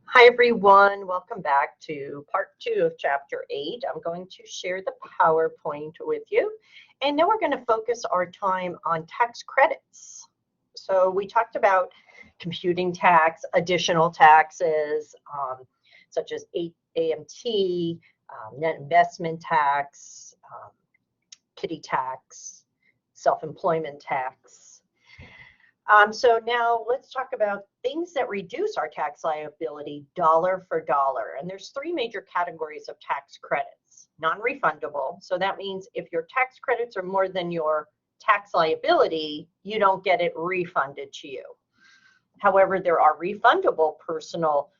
Hi everyone, welcome back to part 2 of chapter 8. I'm going to share the PowerPoint with you, and now we're going to focus our time on tax credits. So we talked about computing tax, additional taxes, such as AMT, net investment tax, kitty tax, self-employment tax. So now let's talk about things that reduce our tax liability dollar for dollar. And there's 3 major categories of tax credits. Non-refundable, so that means if your tax credits are more than your tax liability, you don't get it refunded to you. However, there are refundable personal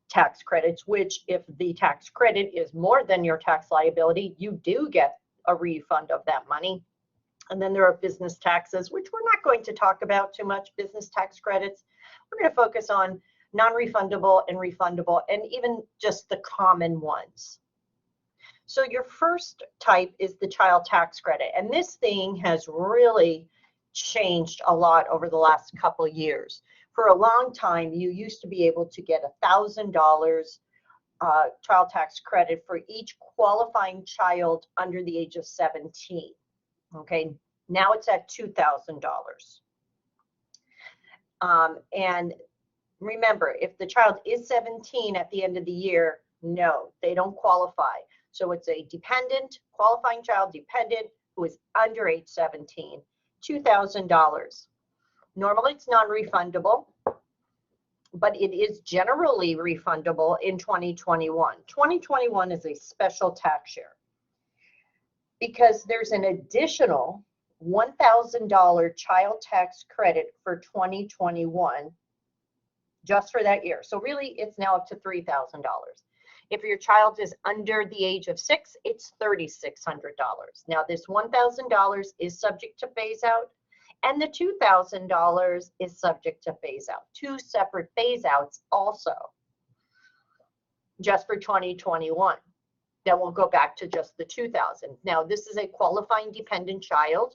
tax credits, which if the tax credit is more than your tax liability, you do get a refund of that money. And then there are business taxes, which we're not going to talk about too much, business tax credits. We're going to focus on non-refundable and refundable, and even just the common ones. So your first type is the child tax credit. And this thing has really changed a lot over the last couple of years. For a long time, you used to be able to get $1,000 child tax credit for each qualifying child under the age of 17. Okay, now it's at $2,000. And remember, if the child is 17 at the end of the year, no, they don't qualify. So it's a dependent, qualifying child dependent who is under age 17, $2,000. Normally it's non-refundable, but it is generally refundable in 2021. 2021 is a special tax year, because there's an additional $1,000 child tax credit for 2021 just for that year. So really, it's now up to $3,000. If your child is under the age of 6, it's $3,600. Now, this $1,000 is subject to phase out, and the $2,000 is subject to phase out. 2 separate phase outs also, just for 2021. Then we'll go back to just the 2,000. Now, this is a qualifying dependent child.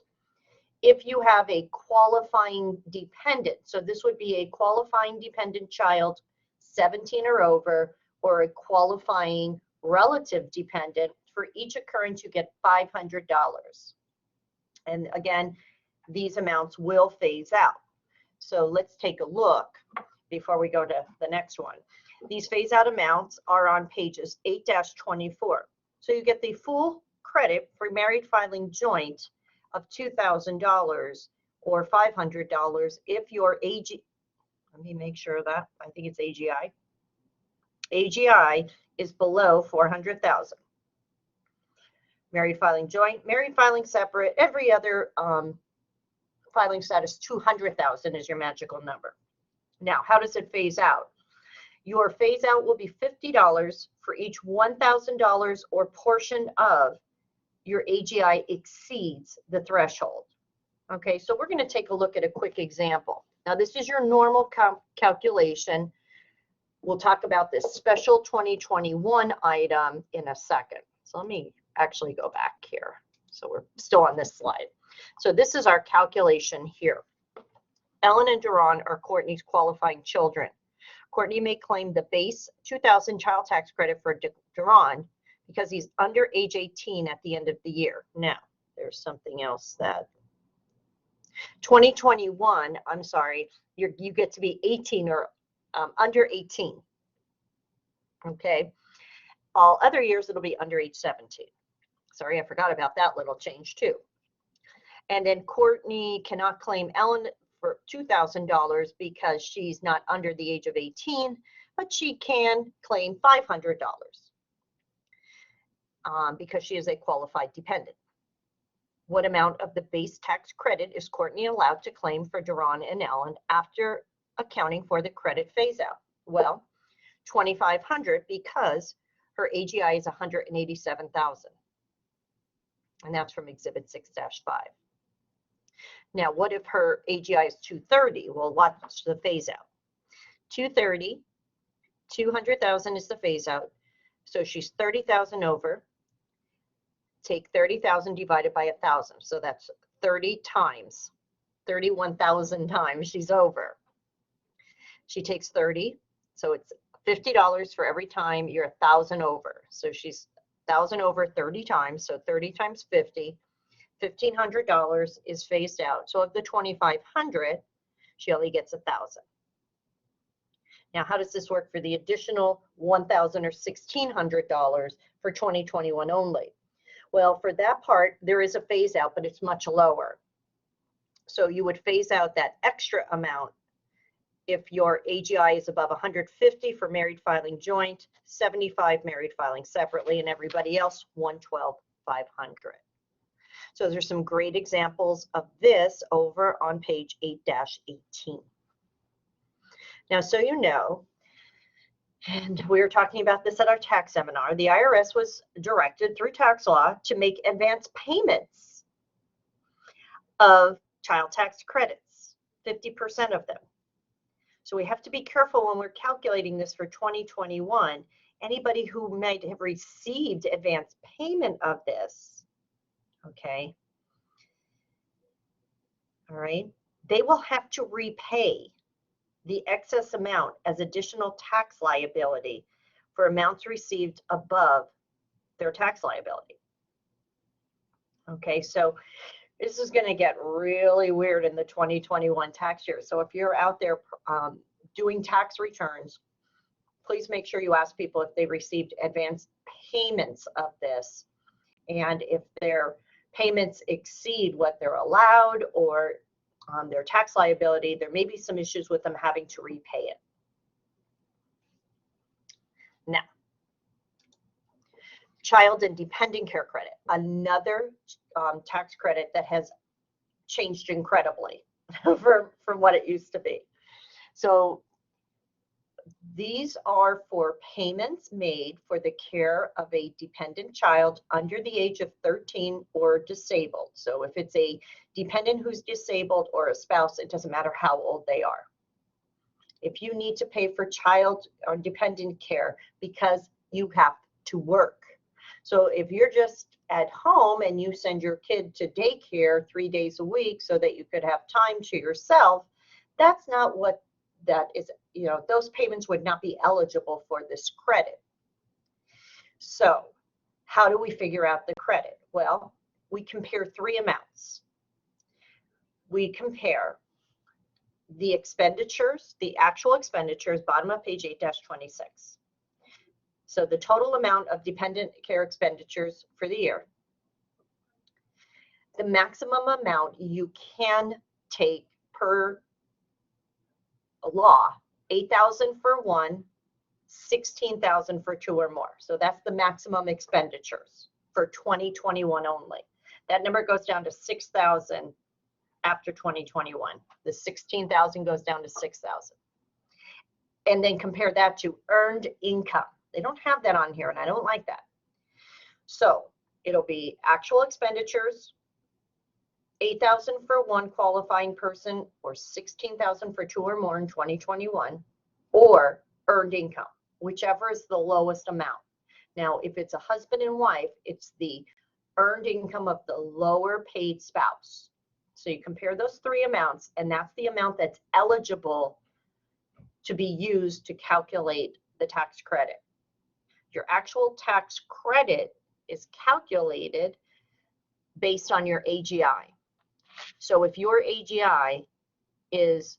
If you have a qualifying dependent, so this would be a qualifying dependent child, 17 or over, or a qualifying relative dependent, for each occurrence you get $500. And again, these amounts will phase out. So let's take a look before we go to the next one. These phase out amounts are on pages 8-24. So you get the full credit for married filing joint of $2,000 or $500 if your AG, let me make sure of that, I think it's AGI. AGI is below 400,000. Married filing joint, married filing separate, every other filing status, 200,000 is your magical number. Now, how does it phase out? Your phase out will be $50 for each $1,000 or portion of your AGI exceeds the threshold. Okay, so we're going to take a look at a quick example. Now, this is your normal calculation. We'll talk about this special 2021 item in a second. So let me actually go back here. So we're still on this slide. So this is our calculation here. Ellen and Duran are Courtney's qualifying children. Courtney may claim the base $2,000 child tax credit for Duran because he's under age 18 at the end of the year. Now, there's something else that 2021, I'm sorry, you get to be 18 or under 18. Okay. All other years, it'll be under age 17. Sorry, I forgot about that little change too. And then Courtney cannot claim Ellen for $2,000 because she's not under the age of 18, but she can claim $500 because she is a qualified dependent. What amount of the base tax credit is Courtney allowed to claim for Duran and Ellen after accounting for the credit phase out? Well, $2,500 because her AGI is $187,000. And that's from Exhibit 6-5. Now, what if her AGI is $230,000? Well, watch the phase out. $230,000, $200,000 is the phase out. So she's $30,000 over. Take 30,000 divided by 1,000. So that's 30 times, 31,000 times she's over. She takes 30, So it's $50 for every time you're 1,000 over. So she's 1,000 over 30 times. So 30 times 50, $1,500 is phased out. So of the 2,500, she only gets 1,000. Now, how does this work for the additional 1,000 or $1,600 for 2021 only? Well, for that part, there is a phase out, but it's much lower. So you would phase out that extra amount if your AGI is above 150 for married filing joint, 75 married filing separately, and everybody else 112,500. So there's some great examples of this over on page 8-18. Now, so you know, and we were talking about this at our tax seminar, the IRS was directed through tax law to make advance payments of child tax credits, 50% of them. So we have to be careful when we're calculating this for 2021. Anybody who might have received advance payment of this, okay, all right, they will have to repay the excess amount as additional tax liability for amounts received above their tax liability. Okay, so this is going to get really weird in the 2021 tax year. So if you're out there doing tax returns, please make sure you ask people if they received advance payments of this, and if their payments exceed what they're allowed or their tax liability, there may be some issues with them having to repay it. Now, child and dependent care credit, another tax credit that has changed incredibly from what it used to be. So these are for payments made for the care of a dependent child under the age of 13 or disabled. So if it's a dependent who's disabled or a spouse, it doesn't matter how old they are. If you need to pay for child or dependent care because you have to work. So if you're just at home and you send your kid to daycare 3 days a week so that you could have time to yourself, that's not what that is. You know, those payments would not be eligible for this credit. So how do we figure out the credit? Well, we compare three amounts. We compare the expenditures, the actual expenditures, bottom of page 8-26. So the total amount of dependent care expenditures for the year, the maximum amount you can take per law, 8,000 for one, 16,000 for two or more. So that's the maximum expenditures for 2021 only. That number goes down to 6,000 after 2021. The 16,000 goes down to 6,000. And then compare that to earned income. They don't have that on here, and I don't like that. So it'll be actual expenditures, 8,000 for one qualifying person, or 16,000 for two or more in 2021, or earned income, whichever is the lowest amount. Now, if it's a husband and wife, it's the earned income of the lower paid spouse. So you compare those three amounts, and that's the amount that's eligible to be used to calculate the tax credit. Your actual tax credit is calculated based on your AGI. So if your AGI is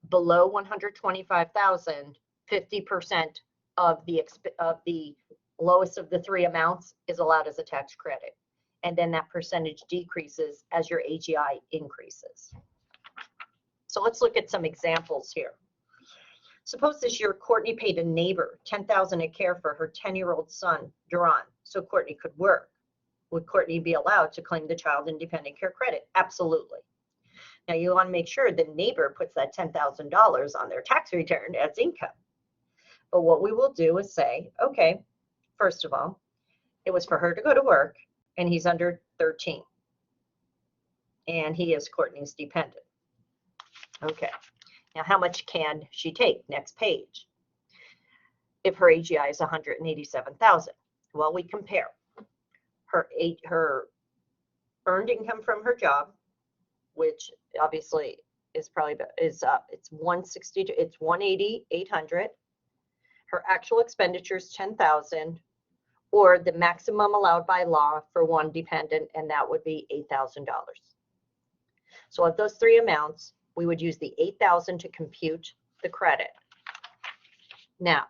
below 125,000, 50% of the lowest of the three amounts is allowed as a tax credit. And then that percentage decreases as your AGI increases. So let's look at some examples here. Suppose this year Courtney paid a neighbor $10,000 a care for her 10-year-old son, Duran, so Courtney could work. Would Courtney be allowed to claim the child and dependent care credit? Absolutely. Now you want to make sure the neighbor puts that $10,000 on their tax return as income. But what we will do is say, okay, first of all, it was for her to go to work, and he's under 13. And he is Courtney's dependent. Okay. Now, how much can she take? Next page. If her AGI is 187,000, well, we compare her earned income from her job, which obviously is probably it's 160, it's 180, 800, her actual expenditures 10,000, or the maximum allowed by law for one dependent, and that would be $8,000. So of those three amounts, we would use the 8,000 to compute the credit. Now,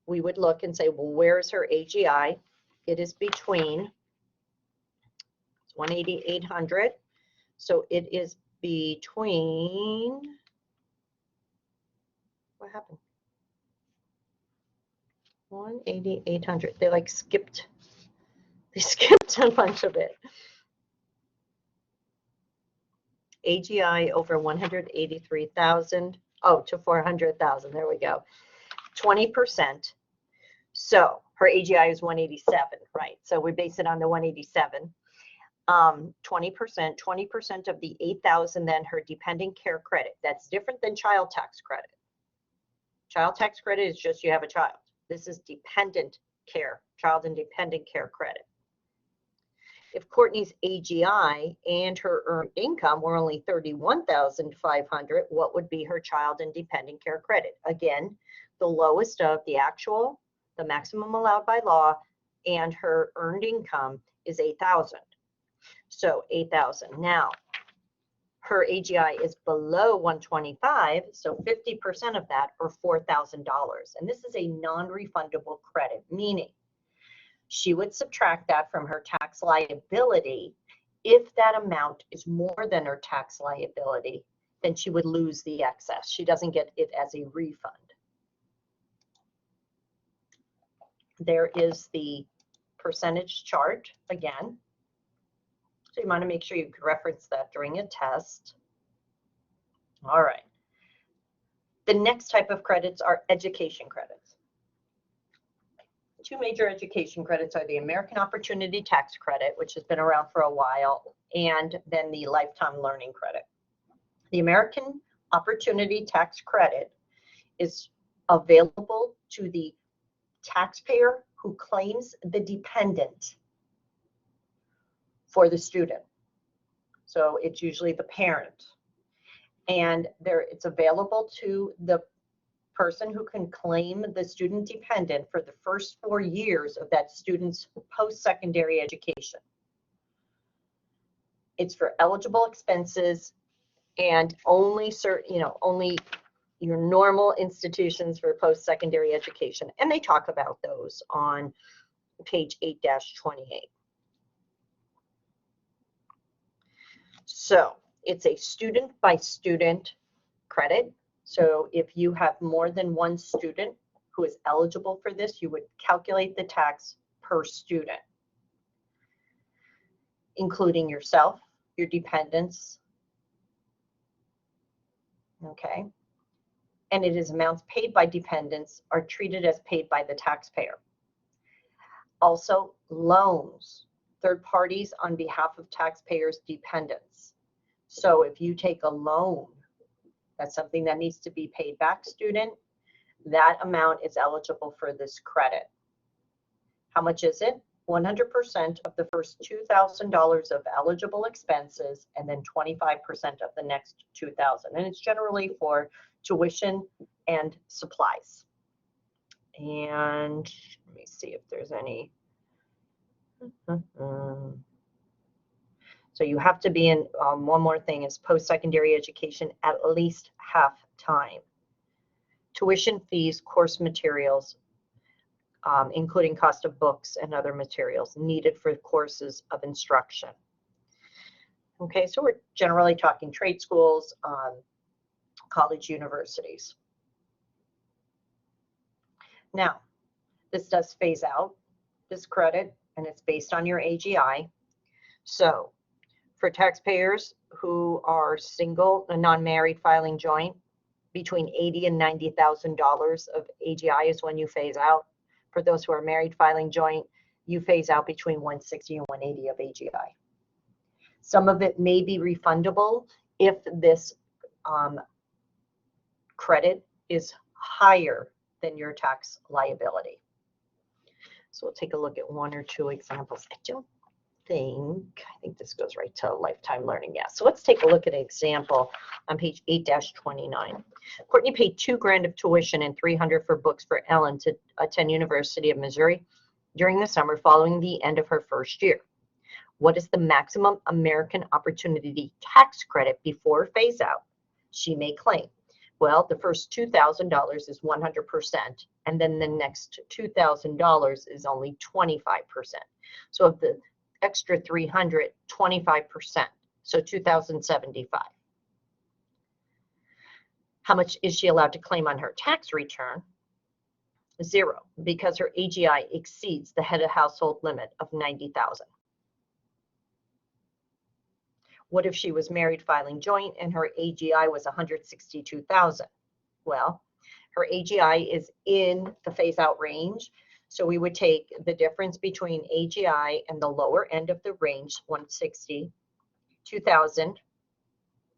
we would look and say, well, where's her AGI? It is between 180, 800. So it is between, what happened? 180, 800. They like skipped a bunch of it. AGI over 183,000. Oh, to 400,000. There we go. 20%. So her AGI is 187, right? So we base it on the 187. 20% of the 8,000, then her dependent care credit. That's different than child tax credit. Child tax credit is just you have a child. This is dependent care, child and dependent care credit. If Courtney's AGI and her earned income were only $31,500, what would be her child and dependent care credit? Again, the lowest of the actual, the maximum allowed by law, and her earned income is $8,000. So $8,000. Now, her AGI is below 125, so 50% of that, or $4,000. And this is a non-refundable credit, meaning she would subtract that from her tax liability. If that amount is more than her tax liability, then she would lose the excess. She doesn't get it as a refund. There is the percentage chart again. So you want to make sure you can reference that during a test. All right. The next type of credits are education credits. Two major education credits are the American Opportunity Tax Credit, which has been around for a while, and then the Lifetime Learning Credit. The American Opportunity Tax Credit is available to the taxpayer who claims the dependent for the student. So it's usually the parent. And it's available to the person who can claim the student dependent for the first 4 years of that student's post-secondary education. It's for eligible expenses and only certain, only your normal institutions for post-secondary education. And they talk about those on page 8-28. So it's a student by student credit. So if you have more than one student who is eligible for this, you would calculate the tax per student, including yourself, your dependents. Okay. And it is amounts paid by dependents are treated as paid by the taxpayer. Also, loans, third parties on behalf of taxpayers' dependents. So if you take a loan, that's something that needs to be paid back, student, that amount is eligible for this credit. How much is it? 100% of the first $2,000 of eligible expenses, and then 25% of the next $2,000. And it's generally for tuition and supplies. And let me see if there's any. So you have to be in, one more thing is post-secondary education at least half time. Tuition fees, course materials, including cost of books and other materials needed for courses of instruction. Okay, so we're generally talking trade schools, college universities. Now, this does phase out, this credit, and it's based on your AGI. So for taxpayers who are single and non-married filing joint, between $80,000 and $90,000 of AGI is when you phase out. For those who are married filing joint, you phase out between $160,000 and $180,000 of AGI. Some of it may be refundable if this credit is higher than your tax liability. So we'll take a look at one or two examples. think this goes right to lifetime learning. Yeah. So let's take a look at an example on page 8-29. Courtney paid $2,000 of tuition and $300 for books for Ellen to attend University of Missouri during the summer following the end of her first year. What is the maximum American Opportunity Tax Credit before phase out she may claim? Well, the first $2,000 is 100%, and then the next $2,000 is only 25%. So of the extra 300, 25%, so 2,075. How much is she allowed to claim on her tax return? 0, because her AGI exceeds the head of household limit of 90,000. What if she was married filing joint and her AGI was 162,000? Well, her AGI is in the phase out range. So we would take the difference between AGI and the lower end of the range, 160, 2,000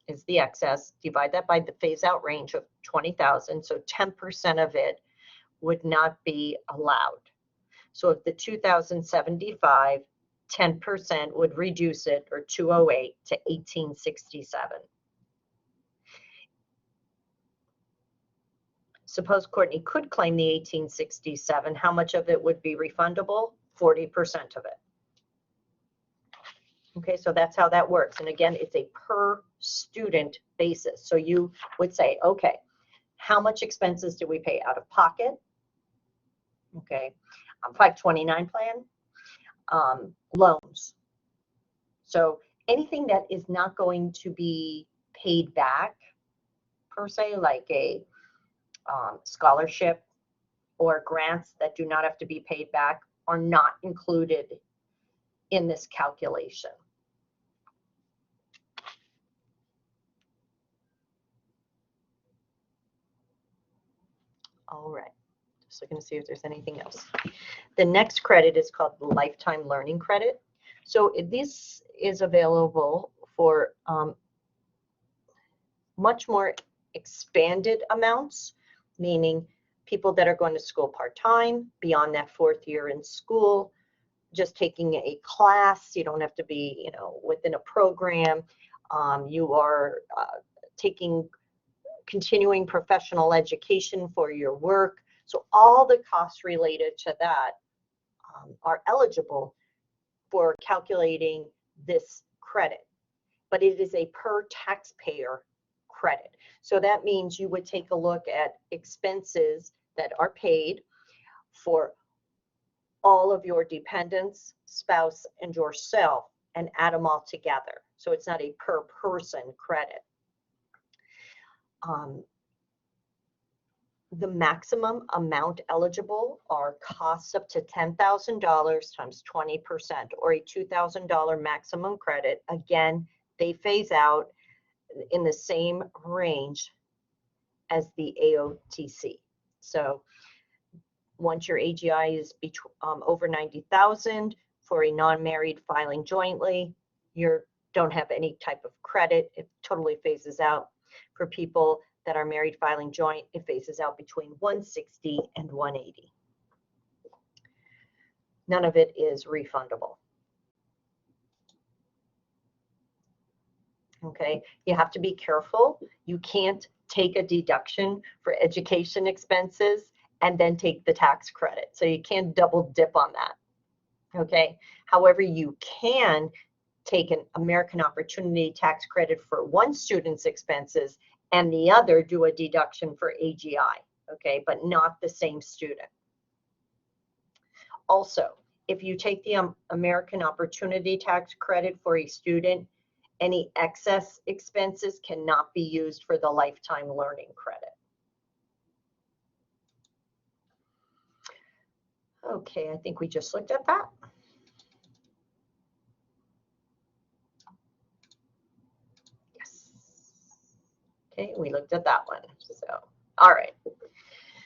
is the excess, divide that by the phase out range of 20,000. So 10% of it would not be allowed. So if the 2,075, 10% would reduce it, or 208, to 1,867. Suppose Courtney could claim the 1,867. How much of it would be refundable? 40% of it. Okay, so that's how that works. And again, it's a per student basis. So you would say, okay, how much expenses do we pay out of pocket? Okay, 529 plan. Loans. So anything that is not going to be paid back per se, like a scholarship or grants that do not have to be paid back, are not included in this calculation. All right. Just looking to see if there's anything else. The next credit is called the Lifetime Learning Credit. So this is available for much more expanded amounts, meaning people that are going to school part-time, beyond that 4th year in school, just taking a class. You don't have to be, within a program. You are taking continuing professional education for your work. So all the costs related to that are eligible for calculating this credit, but it is a per taxpayer credit. So that means you would take a look at expenses that are paid for all of your dependents, spouse, and yourself, and add them all together. So it's not a per person credit. The maximum amount eligible are costs up to $10,000 times 20%, or a $2,000 maximum credit. Again, they phase out in the same range as the AOTC. So once your AGI is over 90,000 for a non-married filing jointly, you don't have any type of credit. It totally phases out. For people that are married filing joint, it phases out between 160 and 180. None of it is refundable. Okay, you have to be careful. You can't take a deduction for education expenses and then take the tax credit. So you can't double dip on that. Okay, however, you can take an American Opportunity Tax Credit for one student's expenses and the other do a deduction for AGI, okay, but not the same student. Also, if you take the American Opportunity Tax Credit for a student, any excess expenses cannot be used for the Lifetime Learning Credit. Okay, I think we just looked at that. Okay, we looked at that one. So, all right.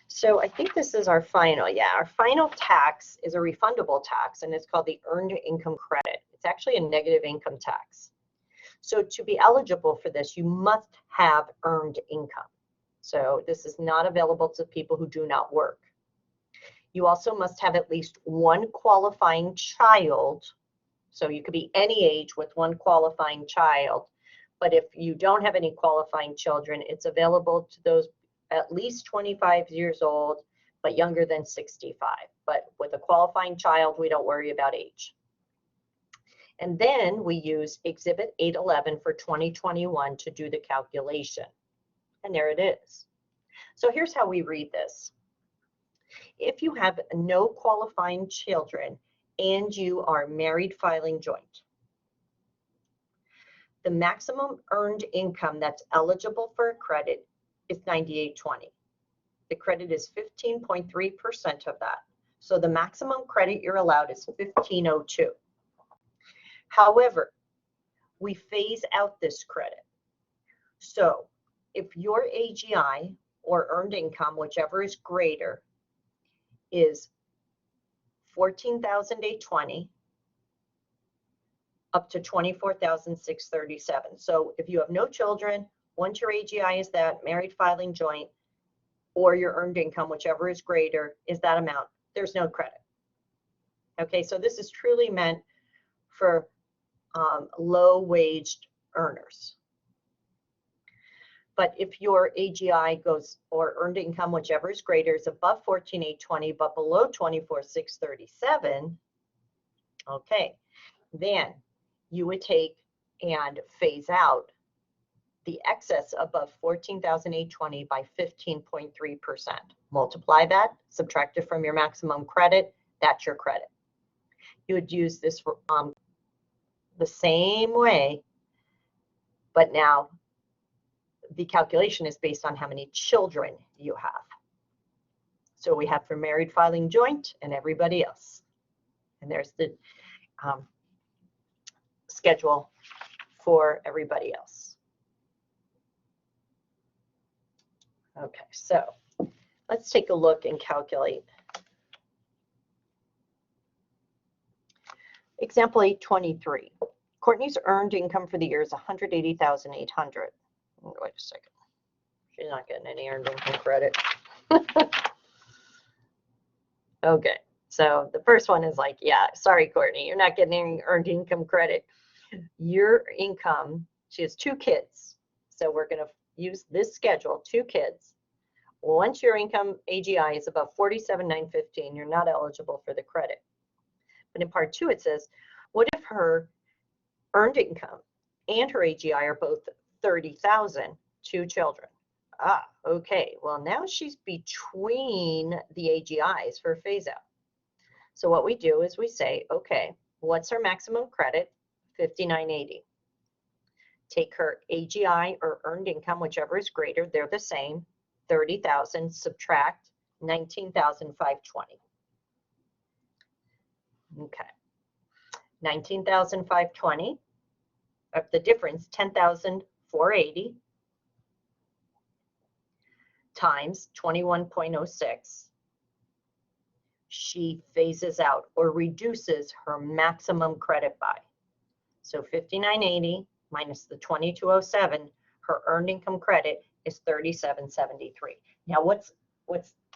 So I think this is our final. Yeah, our final tax is a refundable tax, and it's called the Earned Income Credit. It's actually a negative income tax. So to be eligible for this, you must have earned income. So this is not available to people who do not work. You also must have at least one qualifying child So you could be any age with one qualifying child, but if you don't have any qualifying children, it's available to those at least 25 years old, but younger than 65. But with a qualifying child, we don't worry about age. And then we use Exhibit 811 for 2021 to do the calculation. And there it is. So here's how we read this. If you have no qualifying children and you are married filing joint, the maximum earned income that's eligible for a credit is $98.20. The credit is 15.3% of that. So the maximum credit you're allowed is $1,502. However, we phase out this credit. So if your AGI or earned income, whichever is greater, is $14,820 up to $24,637. So if you have no children, once your AGI is that, married filing joint, or your earned income, whichever is greater, is that amount, there's no credit. Okay, so this is truly meant for low-waged earners. But if your AGI goes, or earned income, whichever is greater, is above $14,820 but below $24,637, okay, then you would take and phase out the excess above $14,820 by 15.3%. Multiply that, subtract it from your maximum credit, that's your credit. You would use this the same way, but now the calculation is based on how many children you have. So we have for married filing joint and everybody else. And there's the schedule for everybody else. Okay, so let's take a look and calculate. Example 823. Courtney's earned income for the year is $180,800. Wait a second. She's not getting any earned income credit. Okay, so the first one is like, yeah, sorry, Courtney, you're not getting any earned income credit. Your income, she has 2 kids. So we're going to use this schedule, 2 kids. Once your income AGI is above $47,915, you're not eligible for the credit. But in part 2, it says, what if her earned income and her AGI are both $30,000, 2 children? Ah, okay. Well, now she's between the AGIs for phase out. So what we do is we say, okay, what's her maximum credit? $59.80. Take her AGI or earned income, whichever is greater, they're the same, 30,000, subtract 19,520. Okay, 19,520, the difference, 10,480 times 21.06. She phases out or reduces her maximum credit by. So 59.80 minus the 2207, her earned income credit is 37.73. Now what's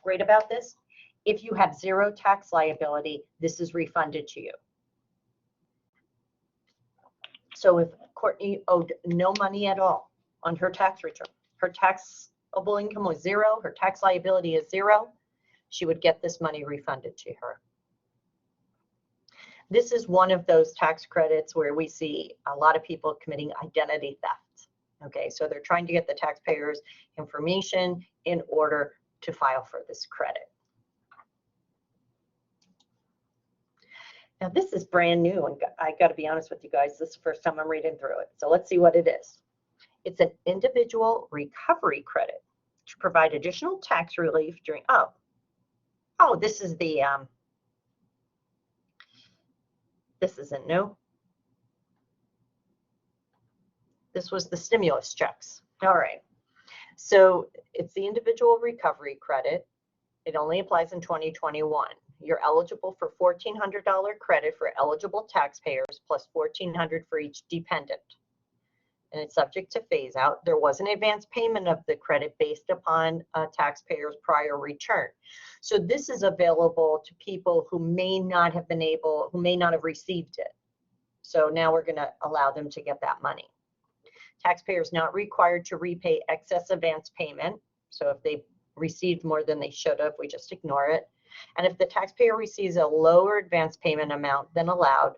great about this? If you have 0 tax liability, this is refunded to you. So if Courtney owed no money at all on her tax return, her taxable income was 0, her tax liability is 0, she would get this money refunded to her. This is one of those tax credits where we see a lot of people committing identity theft. Okay, so they're trying to get the taxpayers' information in order to file for this credit. Now this is brand new, and I got to be honest with you guys, this is the first time I'm reading through it. So let's see what it is. It's an individual recovery credit to provide additional tax relief during, oh, this is the, this isn't new. This was the stimulus checks. All right. So it's the individual recovery credit. It only applies in 2021. You're eligible for $1,400 credit for eligible taxpayers plus $1,400 for each dependent. And it's subject to phase out. There was an advance payment of the credit based upon a taxpayer's prior return. So this is available to people who may not have been able, who may not have received it. So now we're going to allow them to get that money. Taxpayer is not required to repay excess advance payment. So if they received more than they should have, we just ignore it. And if the taxpayer receives a lower advance payment amount than allowed,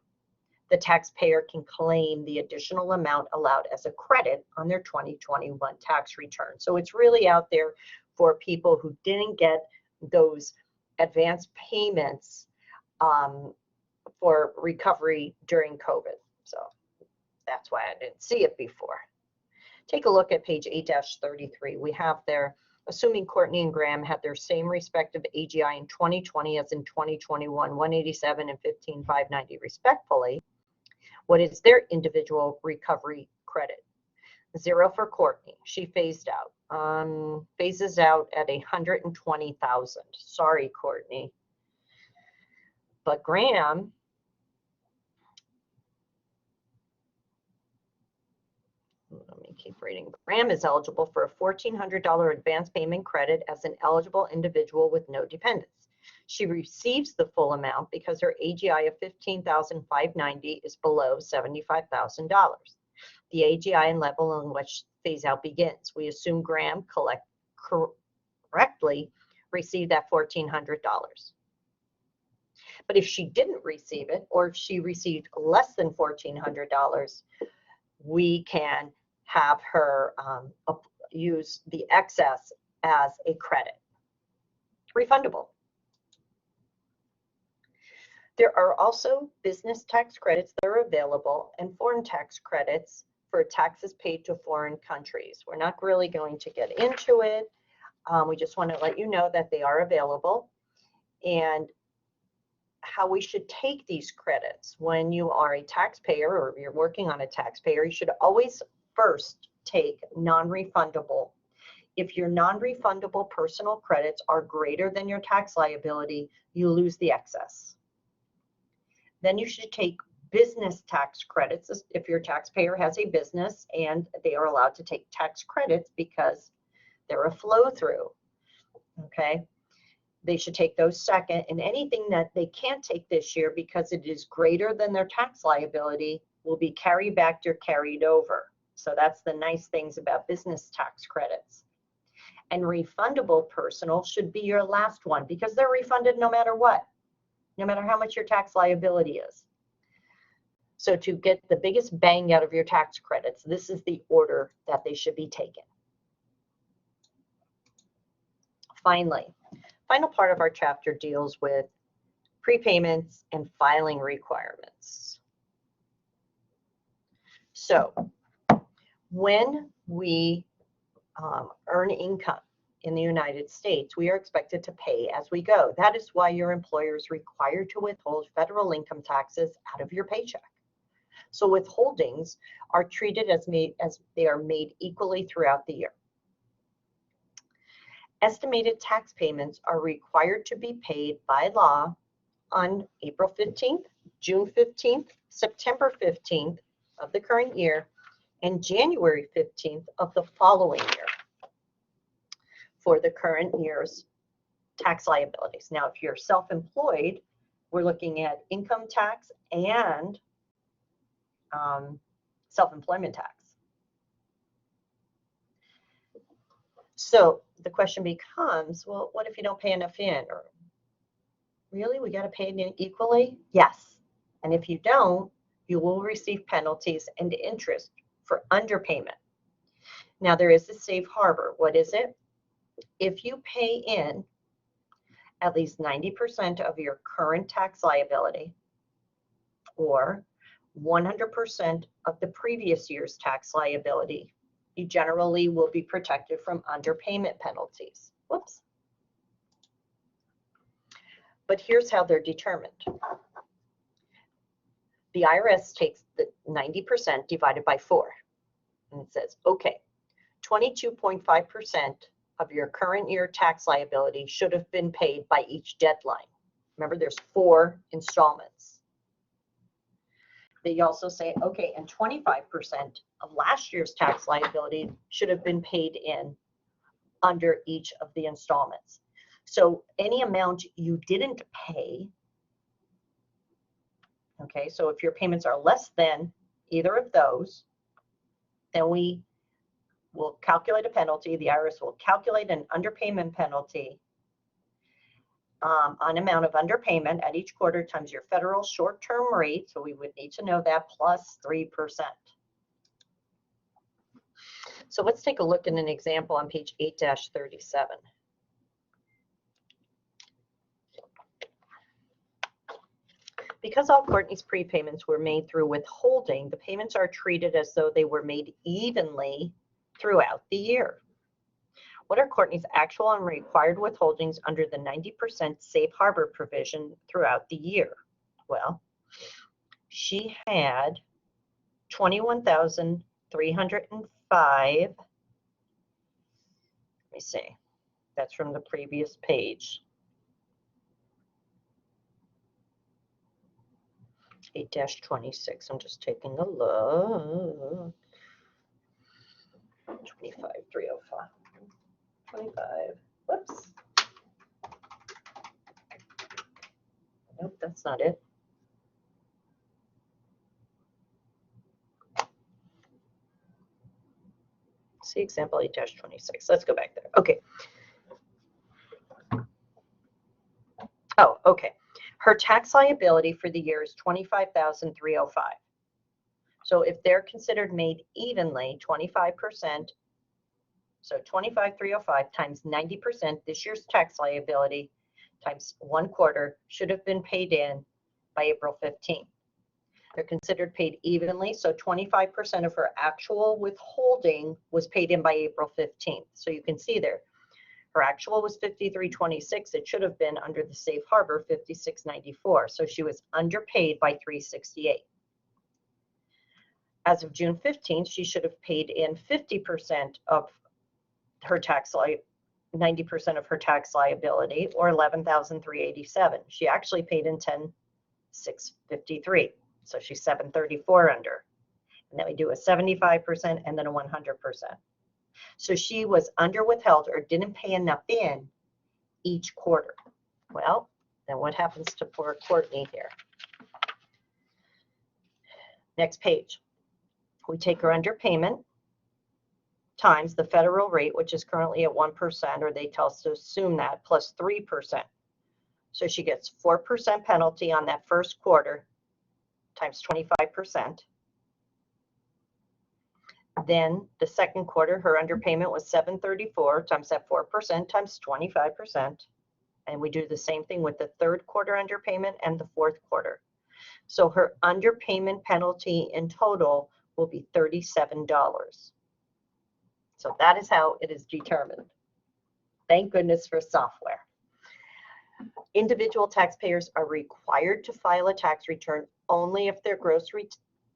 the taxpayer can claim the additional amount allowed as a credit on their 2021 tax return. So it's really out there for people who didn't get those advance payments for recovery during COVID. So that's why I didn't see it before. Take a look at page 8-33. We have there, assuming Courtney and Graham had their same respective AGI in 2020 as in 2021, 187 and 15,590 respectfully. What is their individual recovery credit? 0 for Courtney. She phased out. Phases out at 120,000. Sorry, Courtney. But Graham, let me keep reading. Graham is eligible for a $1,400 advance payment credit as an eligible individual with no dependents. She receives the full amount because her AGI of $15,590 is below $75,000. The AGI and level in which phase out begins. We assume Graham correctly received that $1,400. But if she didn't receive it, or if she received less than $1,400, we can have her use the excess as a credit. Refundable. There are also business tax credits that are available and foreign tax credits for taxes paid to foreign countries. We're not really going to get into it. We just want to let you know that they are available and how we should take these credits. When you are a taxpayer or you're working on a taxpayer, you should always first take non-refundable. If your non-refundable personal credits are greater than your tax liability, you lose the excess. Then you should take business tax credits if your taxpayer has a business and they are allowed to take tax credits because they're a flow through. Okay. They should take those second, and anything that they can't take this year because it is greater than their tax liability will be carried back or carried over. So that's the nice things about business tax credits. And refundable personal should be your last one because they're refunded no matter what, no matter how much your tax liability is. So to get the biggest bang out of your tax credits, this is the order that they should be taken. Finally, final part of our chapter deals with prepayments and filing requirements. So when we earn income in the United States, we are expected to pay as we go. That is why your employer is required to withhold federal income taxes out of your paycheck. So withholdings are treated as they are made equally throughout the year. Estimated tax payments are required to be paid by law on April 15th, June 15th, September 15th of the current year, and January 15th of the following year for the current year's tax liabilities. Now, if you're self-employed, we're looking at income tax and self-employment tax. So the question becomes, well, what if you don't pay enough in? Or really, we got to pay it equally? Yes. And if you don't, you will receive penalties and interest for underpayment. Now, there is a safe harbor. What is it? If you pay in at least 90% of your current tax liability or 100% of the previous year's tax liability, you generally will be protected from underpayment penalties. Whoops. But here's how they're determined. The IRS takes the 90% divided by 4. And it says, okay, 22.5% of your current year tax liability should have been paid by each deadline. Remember, there's 4 installments. They also say, okay, and 25% of last year's tax liability should have been paid in under each of the installments. So any amount you didn't pay, Okay, so if your payments are less than either of those, then we will calculate a penalty. The IRS will calculate an underpayment penalty on amount of underpayment at each quarter times your federal short-term rate. So we would need to know that plus 3%. So let's take a look at an example on page 8-37. Because all Courtney's prepayments were made through withholding, the payments are treated as though they were made evenly throughout the year. What are Courtney's actual and required withholdings under the 90% safe harbor provision throughout the year? Well, she had $21,305. Let me see. That's from the previous page. 8-26. I'm just taking a look. 25,305. 25. Whoops. Nope, that's not it. See example 8-26. Let's go back there. Okay. Oh, okay. Her tax liability for the year is $25,305. So if they're considered made evenly, 25%, so 25,305 times 90%, this year's tax liability times 1/4 should have been paid in by April 15th. They're considered paid evenly, so 25% of her actual withholding was paid in by April 15th. So you can see there, her actual was $53.26. It should have been under the safe harbor $56.94. So she was underpaid by $368. As of June 15th, she should have paid in 50% of her tax 90% of her tax liability, or $11,387. She actually paid in $10,653. So she's $734 under. And then we do a 75% and then a 100%. So she was under withheld or didn't pay enough in each quarter. Well, then what happens to poor Courtney here? Next page. We take her underpayment times the federal rate, which is currently at 1%, or they tell us to assume that, plus 3%. So she gets 4% penalty on that first quarter times 25%. Then the second quarter, her underpayment was $734 times that 4% times 25. And we do the same thing with the third quarter underpayment and the fourth quarter. So her underpayment penalty in total will be $37. So that is how it is determined. Thank goodness for software. Individual taxpayers are required to file a tax return only if their gross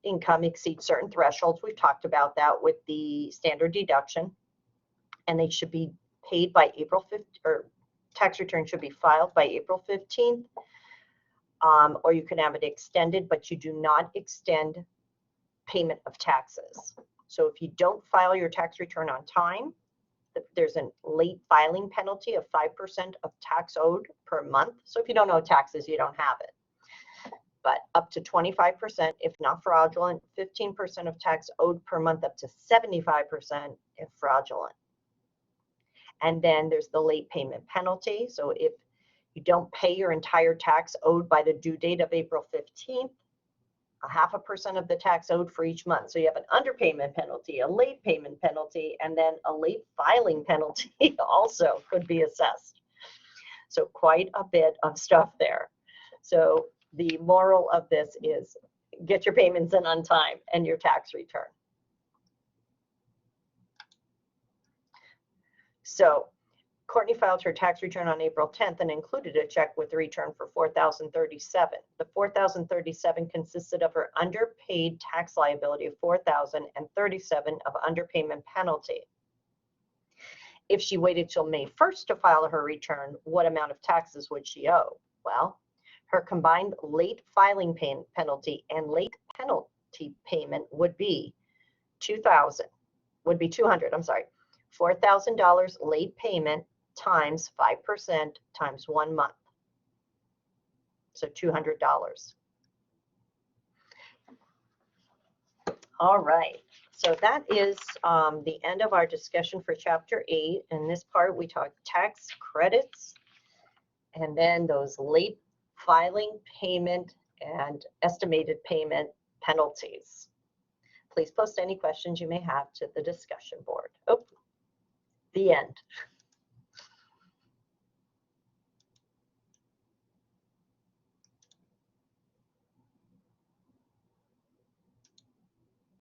income exceeds certain thresholds. We've talked about that with the standard deduction. And they should be paid by April 5th, or tax return should be filed by April 15th. Or you can have it extended, but you do not extend payment of taxes. So if you don't file your tax return on time, there's a late filing penalty of 5% of tax owed per month. So if you don't owe taxes, you don't have it. But up to 25% if not fraudulent, 15% of tax owed per month, up to 75% if fraudulent. And then there's the late payment penalty. So if you don't pay your entire tax owed by the due date of April 15th, 0.5% of the tax owed for each month. So you have an underpayment penalty, a late payment penalty, and then a late filing penalty also could be assessed. So quite a bit of stuff there. So the moral of this is get your payments in on time and your tax return. So Courtney filed her tax return on April 10th and included a check with a return for $4,037. The $4,037 consisted of her underpaid tax liability of $4,000 and $37 of underpayment penalty. If she waited till May 1st to file her return, what amount of taxes would she owe? Well, her combined late filing penalty and late penalty payment would be $200, $4,000 late payment times 5% times 1 month. So $200. All right, so that is the end of our discussion for Chapter 8. In this part, we talked tax credits and then those late filing payment and estimated payment penalties. Please post any questions you may have to the discussion board. Oh, the end.